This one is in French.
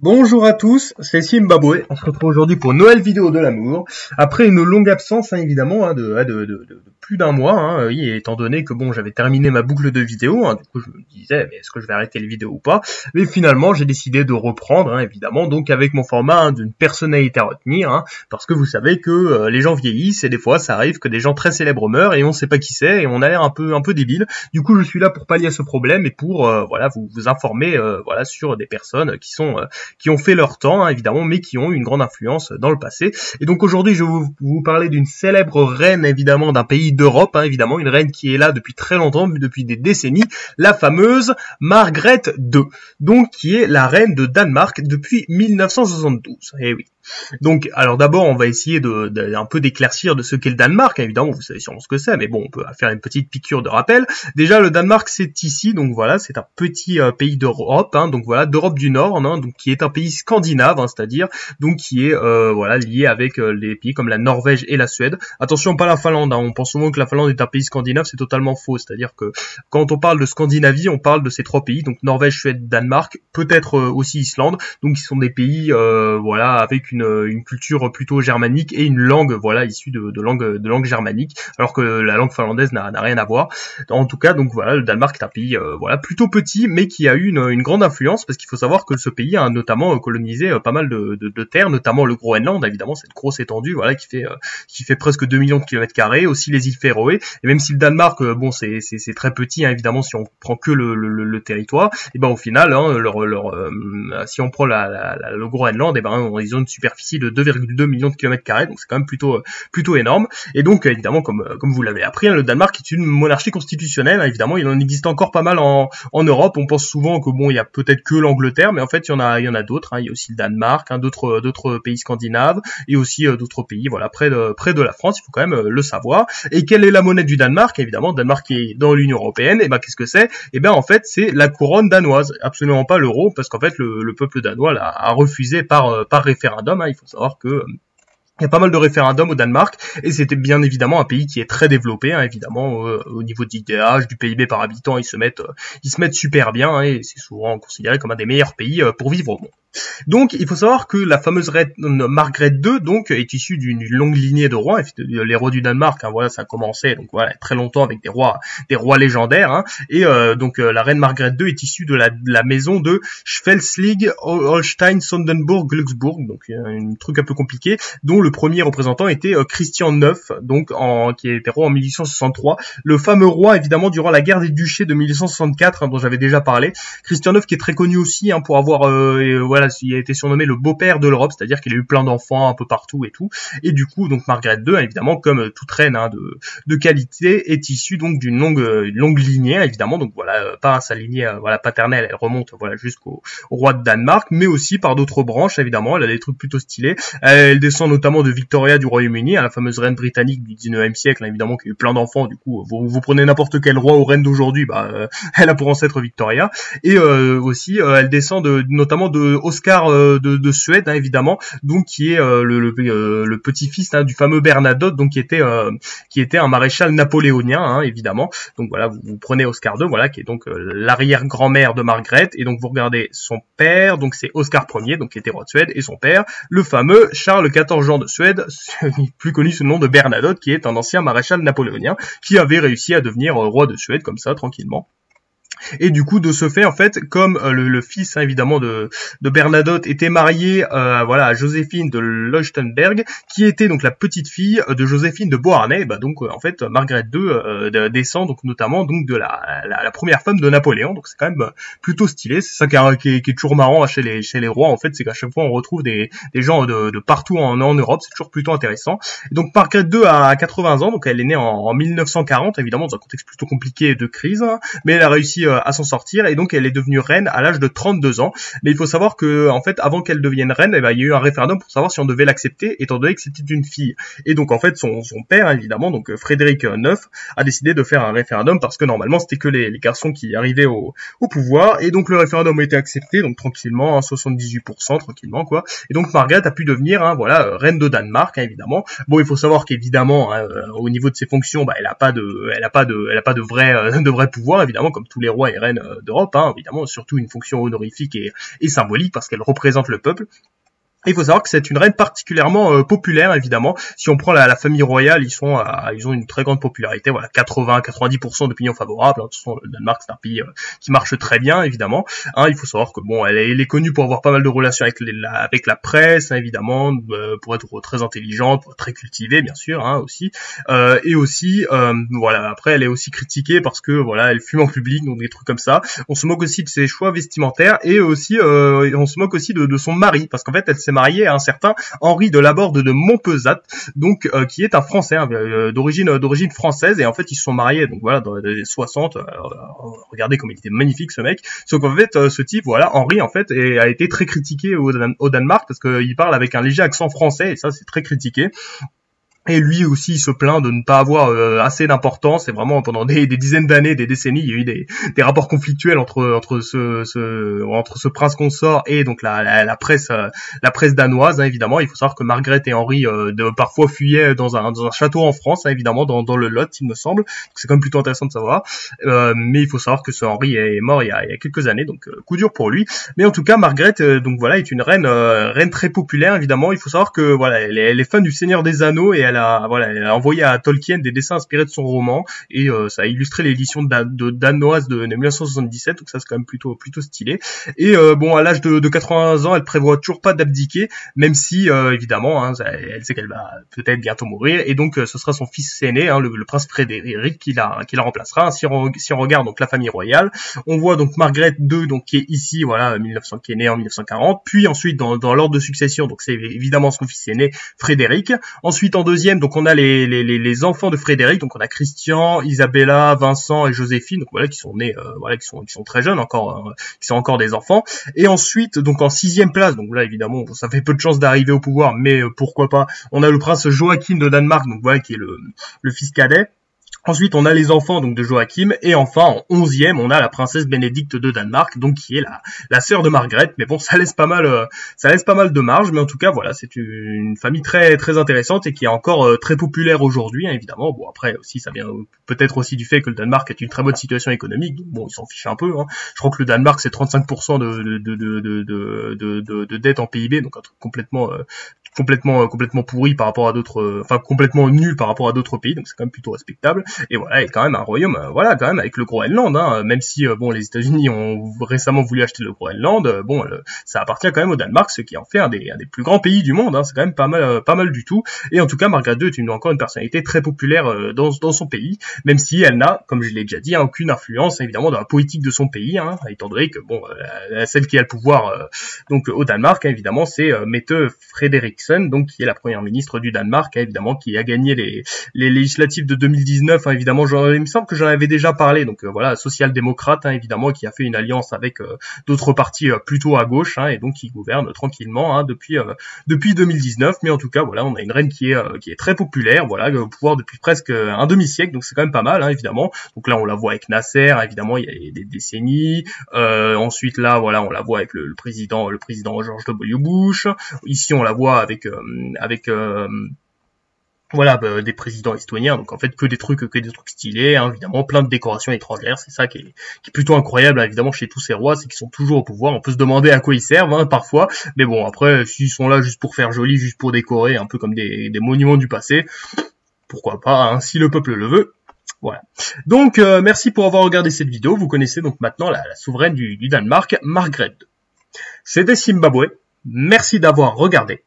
Bonjour à tous, c'est Zimbabwe. On se retrouve aujourd'hui pour une nouvelle vidéo de l'amour. Après une longue absence, évidemment, de plus d'un mois, oui, étant donné que bon, j'avais terminé ma boucle de vidéos, du coup je me disais, mais est-ce que je vais arrêter les vidéos ou pas? Mais finalement, j'ai décidé de reprendre, évidemment, donc avec mon format d'une personnalité à retenir, parce que vous savez que les gens vieillissent et des fois, ça arrive que des gens très célèbres meurent et on sait pas qui c'est et on a l'air un peu débile. Du coup, je suis là pour pallier à ce problème et pour voilà vous informer voilà sur des personnes qui ont fait leur temps, évidemment, mais qui ont eu une grande influence dans le passé. Et donc aujourd'hui, je vais vous parler d'une célèbre reine, évidemment, d'un pays d'Europe, évidemment, une reine qui est là depuis très longtemps, depuis des décennies, la fameuse Margrethe II, donc qui est la reine de Danemark depuis 1972. Eh oui. Donc, alors d'abord, on va essayer un peu d'éclaircir de ce qu'est le Danemark, évidemment, vous savez sûrement ce que c'est, mais bon, on peut faire une petite piqûre de rappel. Déjà, le Danemark, c'est ici, donc voilà, c'est un petit pays d'Europe, donc voilà, d'Europe du Nord, donc qui est un pays scandinave, c'est-à-dire donc qui est voilà lié avec les pays comme la Norvège et la Suède. Attention, pas la Finlande, on pense souvent que la Finlande est un pays scandinave, c'est totalement faux, c'est-à-dire que quand on parle de Scandinavie, on parle de ces trois pays, donc Norvège, Suède, Danemark, peut-être aussi Islande, donc qui sont des pays voilà avec une culture plutôt germanique et une langue voilà issue de langue germanique, alors que la langue finlandaise n'a rien à voir. En tout cas, donc voilà, le Danemark est un pays voilà plutôt petit, mais qui a eu une grande influence, parce qu'il faut savoir que ce pays a notamment colonisé pas mal de terres, notamment le Groenland, évidemment, cette grosse étendue, voilà, qui fait presque 2 millions de kilomètres carrés, aussi les îles Féroé, et même si le Danemark, bon, c'est très petit, évidemment, si on prend que le territoire, et ben au final, si on prend le Groenland, et ben ils ont une superficie de 2,2 millions de kilomètres carrés, donc c'est quand même plutôt énorme. Et donc évidemment, comme vous l'avez appris, le Danemark est une monarchie constitutionnelle, évidemment, il en existe encore pas mal en Europe. On pense souvent que bon, il y a peut-être que l'Angleterre, mais en fait, il y en a d'autres, il y a aussi le Danemark, d'autres pays scandinaves et aussi d'autres pays voilà près de la France, il faut quand même le savoir. Et quelle est la monnaie du Danemark? Évidemment, le Danemark qui est dans l'Union européenne, et ben qu'est-ce que c'est? Et ben en fait, c'est la couronne danoise, absolument pas l'euro, parce qu'en fait le peuple danois a refusé par référendum, il faut savoir que il y a pas mal de référendums au Danemark, et c'était bien évidemment un pays qui est très développé, évidemment, au niveau d'IDH, du PIB par habitant, ils se mettent super bien, et c'est souvent considéré comme un des meilleurs pays pour vivre au monde. Donc, il faut savoir que la fameuse reine Margrethe II, donc, est issue d'une longue lignée de rois. Les rois du Danemark, voilà, ça a commencé, donc voilà, très longtemps avec des rois légendaires, et donc la reine Margrethe II est issue de la maison de Schleswig, Holstein, Sonderburg, Glücksburg, donc un truc un peu compliqué, dont le premier représentant était Christian IX, donc qui était roi en 1863, le fameux roi évidemment durant la guerre des duchés de 1864, dont j'avais déjà parlé. Christian IX qui est très connu aussi pour avoir voilà, il a été surnommé le beau-père de l'Europe, c'est-à-dire qu'il a eu plein d'enfants un peu partout et tout. Et du coup, donc Margrethe II, évidemment, comme toute reine de qualité, est issue donc d'une longue lignée, évidemment. Donc voilà, par sa lignée voilà paternelle, elle remonte voilà jusqu'au roi de Danemark, mais aussi par d'autres branches, évidemment. Elle a des trucs plutôt stylés. Elle descend notamment de Victoria du Royaume-Uni, la fameuse reine britannique du 19e siècle, évidemment, qui a eu plein d'enfants. Du coup, vous prenez n'importe quel roi ou reine d'aujourd'hui, elle a pour ancêtre Victoria. Et aussi, elle descend notamment de Oscar de Suède, évidemment, donc qui est le petit-fils du fameux Bernadotte, donc qui était un maréchal napoléonien, évidemment. Donc voilà, vous prenez Oscar II, voilà, qui est donc l'arrière-grand-mère de Margrethe, et donc vous regardez son père, donc c'est Oscar Ier, donc qui était roi de Suède, et son père, le fameux Charles XIV Jean de Suède, plus connu sous le nom de Bernadotte, qui est un ancien maréchal napoléonien, qui avait réussi à devenir roi de Suède comme ça, tranquillement. Et du coup, de ce fait, en fait, comme le fils évidemment de Bernadotte était marié voilà à Joséphine de Leuchtenberg, qui était donc la petite fille de Joséphine de Beauharnais, donc en fait Margrethe II descend donc notamment donc de la première femme de Napoléon, donc c'est quand même plutôt stylé. C'est ça qui est toujours marrant chez les rois, en fait, c'est qu'à chaque fois on retrouve des gens de partout en Europe, c'est toujours plutôt intéressant. Et donc Margrethe II a 80 ans, donc elle est née en 1940, évidemment dans un contexte plutôt compliqué de crise, mais elle a réussi à s'en sortir, et donc elle est devenue reine à l'âge de 32 ans. Mais il faut savoir que en fait, avant qu'elle devienne reine, il y a eu un référendum pour savoir si on devait l'accepter, étant donné que c'était une fille. Et donc en fait, son père, évidemment, donc Frédéric IX, a décidé de faire un référendum, parce que normalement c'était que les garçons qui arrivaient au pouvoir, et donc le référendum a été accepté, donc tranquillement, 78%, tranquillement quoi. Et donc Margrethe a pu devenir voilà reine de Danemark, évidemment. Bon, il faut savoir qu'évidemment au niveau de ses fonctions, elle a pas de vrai pouvoir, évidemment, comme tous les rois roi et reine d'Europe, hein, évidemment, surtout une fonction honorifique et symbolique parce qu'elle représente le peuple. Il faut savoir que c'est une reine particulièrement populaire, évidemment. Si on prend la famille royale, ils ont une très grande popularité, voilà, 80-90% d'opinion favorable. Hein. De toute façon, le Danemark, c'est un pays qui marche très bien, évidemment. Hein, il faut savoir que bon, elle est connue pour avoir pas mal de relations avec la presse, hein, évidemment, pour être très intelligente, pour être très cultivée, bien sûr, hein, aussi. Et aussi, voilà, après, elle est aussi critiquée parce que voilà, elle fume en public, donc des trucs comme ça. On se moque aussi de ses choix vestimentaires et aussi, on se moque aussi de son mari, parce qu'en fait, elle s'est mariée à un certain Henri de Laborde de Montpezat, donc qui est un Français, hein, d'origine française, et en fait ils se sont mariés donc voilà dans les années 60. Regardez comme il était magnifique ce mec. Sauf qu'en fait ce type, voilà, Henri en fait a été très critiqué au Danemark parce qu'il parle avec un léger accent français et ça c'est très critiqué. Et lui aussi, il se plaint de ne pas avoir assez d'importance. Et vraiment, pendant des dizaines d'années, des décennies, il y a eu des rapports conflictuels entre ce prince consort et donc la presse danoise. Hein, évidemment, il faut savoir que Margrethe et Henri parfois fuyaient dans un château en France, hein, évidemment, dans le Lot, il me semble. C'est quand même plutôt intéressant de savoir. Mais il faut savoir que ce Henri est mort il y a quelques années, donc coup dur pour lui. Mais en tout cas, Margrethe, donc voilà, est une reine très populaire, évidemment. Il faut savoir que voilà, elle est fan du Seigneur des Anneaux et elle a envoyé à Tolkien des dessins inspirés de son roman et ça a illustré l'édition danoise de 1977, donc ça c'est quand même plutôt stylé. Et bon, à l'âge de 80 ans, elle prévoit toujours pas d'abdiquer, même si évidemment, hein, elle sait qu'elle va peut-être bientôt mourir, et donc ce sera son fils aîné, hein, le prince Frédéric, qui la remplacera. Si on regarde donc la famille royale, on voit donc Margrethe II, donc qui est ici, voilà, qui est née en 1940, puis ensuite dans l'ordre de succession, donc c'est évidemment son fils aîné Frédéric. Ensuite en deuxième, donc on a les enfants de Frédéric, donc on a Christian, Isabella, Vincent et Joséphine, donc voilà, qui sont nés, voilà, qui sont très jeunes encore, qui sont encore des enfants. Et ensuite, donc en sixième place, donc là évidemment ça fait peu de chance d'arriver au pouvoir, mais pourquoi pas, on a le prince Joachim de Danemark, donc voilà, qui est le fils cadet. Ensuite, on a les enfants donc de Joachim, et enfin en 11e, on a la princesse Bénédicte de Danemark, donc qui est la sœur de Margrethe. Mais bon, ça laisse pas mal de marge, mais en tout cas voilà, c'est une famille très très intéressante et qui est encore très populaire aujourd'hui, hein, évidemment. Bon, après aussi ça vient peut-être aussi du fait que le Danemark est une très bonne situation économique, donc bon, ils s'en fichent un peu, hein. Je crois que le Danemark c'est 35% de dette en PIB, donc un truc complètement pourri par rapport à d'autres, enfin complètement nul par rapport à d'autres pays, donc c'est quand même plutôt respectable. Et voilà, et quand même un royaume, voilà, quand même avec le Groenland, hein, même si bon, les États-Unis ont récemment voulu acheter le Groenland, bon, ça appartient quand même au Danemark, ce qui en fait un des plus grands pays du monde, hein, c'est quand même pas mal du tout. Et en tout cas, Margrethe II est encore une personnalité très populaire dans son pays, même si elle n'a, comme je l'ai déjà dit, hein, aucune influence évidemment dans la politique de son pays, hein, étant donné que bon, celle qui a le pouvoir donc au Danemark, hein, évidemment, c'est Mette Frederiksen, donc qui est la première ministre du Danemark, hein, évidemment, qui a gagné les législatives de 2019. Hein, évidemment, il me semble que j'en avais déjà parlé, donc voilà, social-démocrate, hein, évidemment, qui a fait une alliance avec d'autres partis plutôt à gauche, hein, et donc qui gouverne tranquillement, hein, depuis 2019. Mais en tout cas, voilà, on a une reine qui est très populaire, voilà, au pouvoir depuis presque un demi-siècle, donc c'est quand même pas mal, hein, évidemment. Donc là, on la voit avec Nasser, évidemment, il y a des décennies. Ensuite, là, voilà, on la voit avec le président George W. Bush. Ici, on la voit avec voilà, des présidents estoniens, donc en fait que des trucs stylés, hein, évidemment, plein de décorations étrangères, c'est ça qui est plutôt incroyable, hein, évidemment, chez tous ces rois, c'est qu'ils sont toujours au pouvoir. On peut se demander à quoi ils servent, hein, parfois, mais bon, après, s'ils sont là juste pour faire joli, juste pour décorer, un peu comme des monuments du passé, pourquoi pas, hein, si le peuple le veut. Voilà. Donc, merci pour avoir regardé cette vidéo. Vous connaissez donc maintenant la souveraine du Danemark, Margrethe II. C'était Zimbabwe. Merci d'avoir regardé.